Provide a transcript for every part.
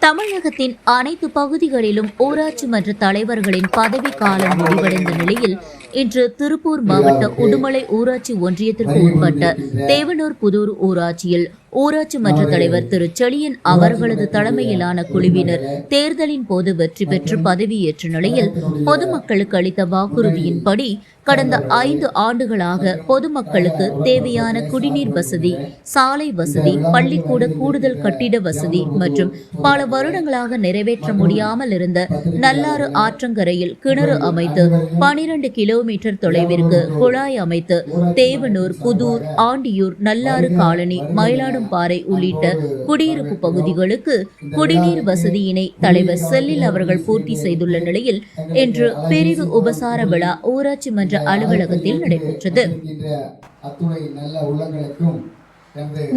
தமிழகத்தின் அனைத்து பகுதிகளிலும் ஊராட்சி மன்ற தலைவர்களின் பதவி காலம் முடிவடைந்த நிலையில் இன்று திருப்பூர் மாவட்ட உடுமலை ஊராட்சி ஒன்றியத்திற்கு உட்பட்ட தேவனூர் புதூர் ஊராட்சியில் ஊராட்சி மன்ற தலைவர் திரு செழியன் அவர்களது தலைமையிலான குழுவினர் தேர்தலின் போது வெற்றி பெற்று பதவியேற்ற நிலையில் பொதுமக்களுக்கு அளித்த வாக்குறுதியின்படி கடந்த 5 ஆண்டுகளாக பொதுமக்களுக்கு தேவையான குடிநீர் வசதி, சாலை வசதி, பள்ளிக்கூட கூடுதல் கட்டிட வசதி மற்றும் பல வருடங்களாக நிறைவேற்ற முடியாமல் இருந்த நல்லாறு ஆற்றங்கரையில் கிணறு அமைத்து 12 கிலோமீட்டர் தொலைவிற்கு குழாய் அமைத்து தேவனூர், புதூர், ஆண்டியூர், நல்லாறு காலனி, மயிலாடும்பாறை உள்ளிட்ட குடியிருப்பு பகுதிகளுக்கு குடிநீர் வசதியினை தலைவர் செல்லில் அவர்கள் பூர்த்தி செய்துள்ள நிலையில் இன்று பிரிவு உபசார விழா ஊராட்சி மன்ற அலுவலகத்தில் நடைபெற்றது.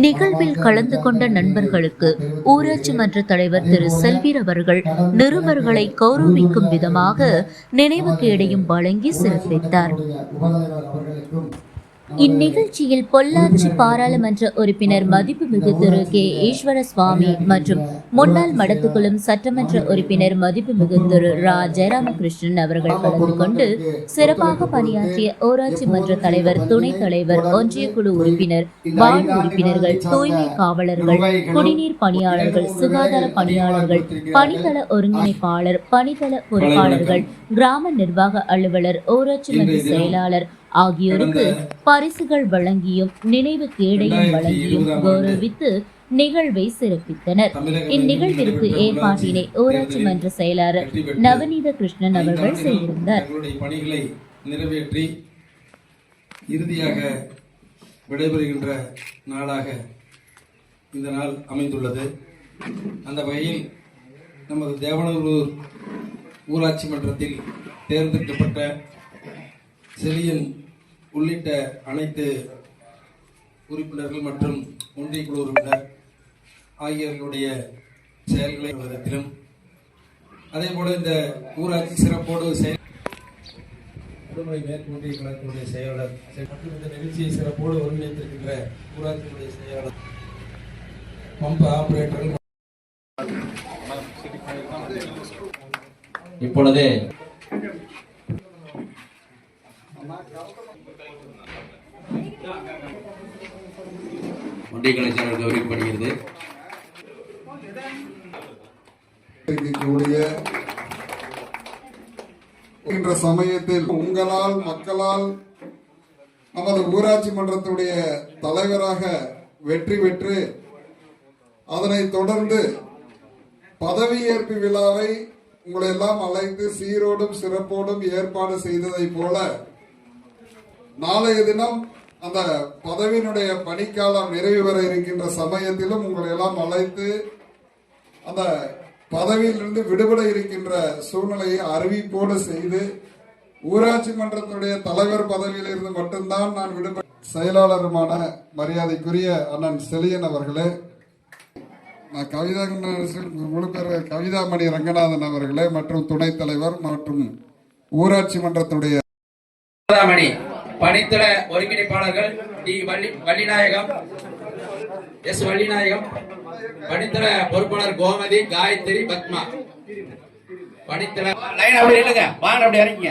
நிகழ்வில் கலந்து கொண்ட நண்பர்களுக்கு ஊராட்சி மன்ற தலைவர் திரு செல்வீர் அவர்கள் நிருபர்களை கௌரவிக்கும் விதமாக நினைவு கேடையும் வழங்கி சிறப்பித்தார். இந்நிகழ்ச்சியில் பொள்ளாச்சி பாராளுமன்ற உறுப்பினர் மதிப்புமிகு திரு கே ஈஸ்வர சுவாமி மற்றும் முன்னாள் மடத்துக்குளம் சட்டமன்ற உறுப்பினர் மதிப்புமிகு திரு ரா ஜெயராமகிருஷ்ணன் அவர்கள் கலந்து கொண்டு சிறப்பாக பணியாற்றிய ஊராட்சி மன்ற தலைவர், துணைத் தலைவர், ஒன்றிய குழு உறுப்பினர், வார்டு உறுப்பினர்கள், தூய்மை காவலர்கள், குடிநீர் பணியாளர்கள், சுகாதார பணியாளர்கள், பணித்தள ஒருங்கிணைப்பாளர், பணித்தள பொறுப்பாளர்கள், கிராம நிர்வாக அலுவலர், ஊராட்சி மன்ற செயலாளர் ஆகியோருக்கு பரிசுகள் வழங்கியும் நினைவு கேடையும் வழங்கியும் கௌரவித்து நிகழ்வை சிறப்பித்தனர். இந்நிகழ்விற்கு ஏற்பாட்டினை ஊராட்சி மன்ற செயலாளர் நவநீத கிருஷ்ணன் அவர்கள் செய்திருந்தார். பணிகளை நிறைவேற்றி இறுதியாக விடைபெறுகின்ற நாளாக இந்த நாள் அமைந்துள்ளது. அந்த வகையில் நமது தேவனூர் ஊராட்சி மன்றத்தில் தேர்ந்தெடுக்கப்பட்ட செழியன் உள்ளிட்ட அனைத்து உறுப்பினர்கள் மற்றும் ஒன்றிய குழு உறுப்பினர் ஆகியோர்களுடைய செயல்களை விதத்திலும் அதே போல இந்த ஊராட்சி சிறப்போடு உடுமலை மேற்கு ஒன்றிய கழகத்தினுடைய செயலாளர் மற்றும் இந்த நிகழ்ச்சியை சிறப்போடு ஒருங்கிணைத்திருக்கின்ற ஊராட்சியினுடைய செயலாளர், பம்ப் ஆபரேட்டர்கள். இப்பொழுது ஒன்றிய கலைஞர்கள் கௌரவிக்கப்படுகிறது. சமயத்தில் உங்களால், மக்களால் நமது ஊராட்சி மன்றத்துடைய தலைவராக வெற்றி பெற்று அதனைத் தொடர்ந்து பதவியேற்பு விழாவை உங்களை எல்லாம் அழைத்து சீரோடும் சிறப்போடும் ஏற்பாடு செய்ததை போல நாளைய தினம் அந்த பதவியினுடைய பணிக்காலம் நிறைவு பெற இருக்கின்ற சமயத்திலும் உங்களை எல்லாம் அழைத்து அந்த பதவியிலிருந்து விடுபட இருக்கின்ற சூழ்நிலையை அறிவிப்போடு செய்து ஊராட்சி மன்றத்தினுடைய தலைவர் பதவியிலிருந்து மட்டும்தான் நான் விடுபட செயலாளருமான மரியாதைக்குரிய அண்ணன் செழியன் அவர்களே, நான் கவிதாமணி ரங்கநாதன் அவர்களே மற்றும் துணைத் தலைவர் மற்றும் ஊராட்சி மன்றத்துடைய பணித்தள ஒருங்கிணைப்பாளர்கள் டி வள்ளிநாயகம், எஸ் வள்ளிநாயகம், பணித்தள பொறுப்பாளர் கோமதி, காயத்ரி, பத்மா, பணித்தள லைன் அப்படி இல்லைங்க, வாங்க அப்படி இறங்கிங்க.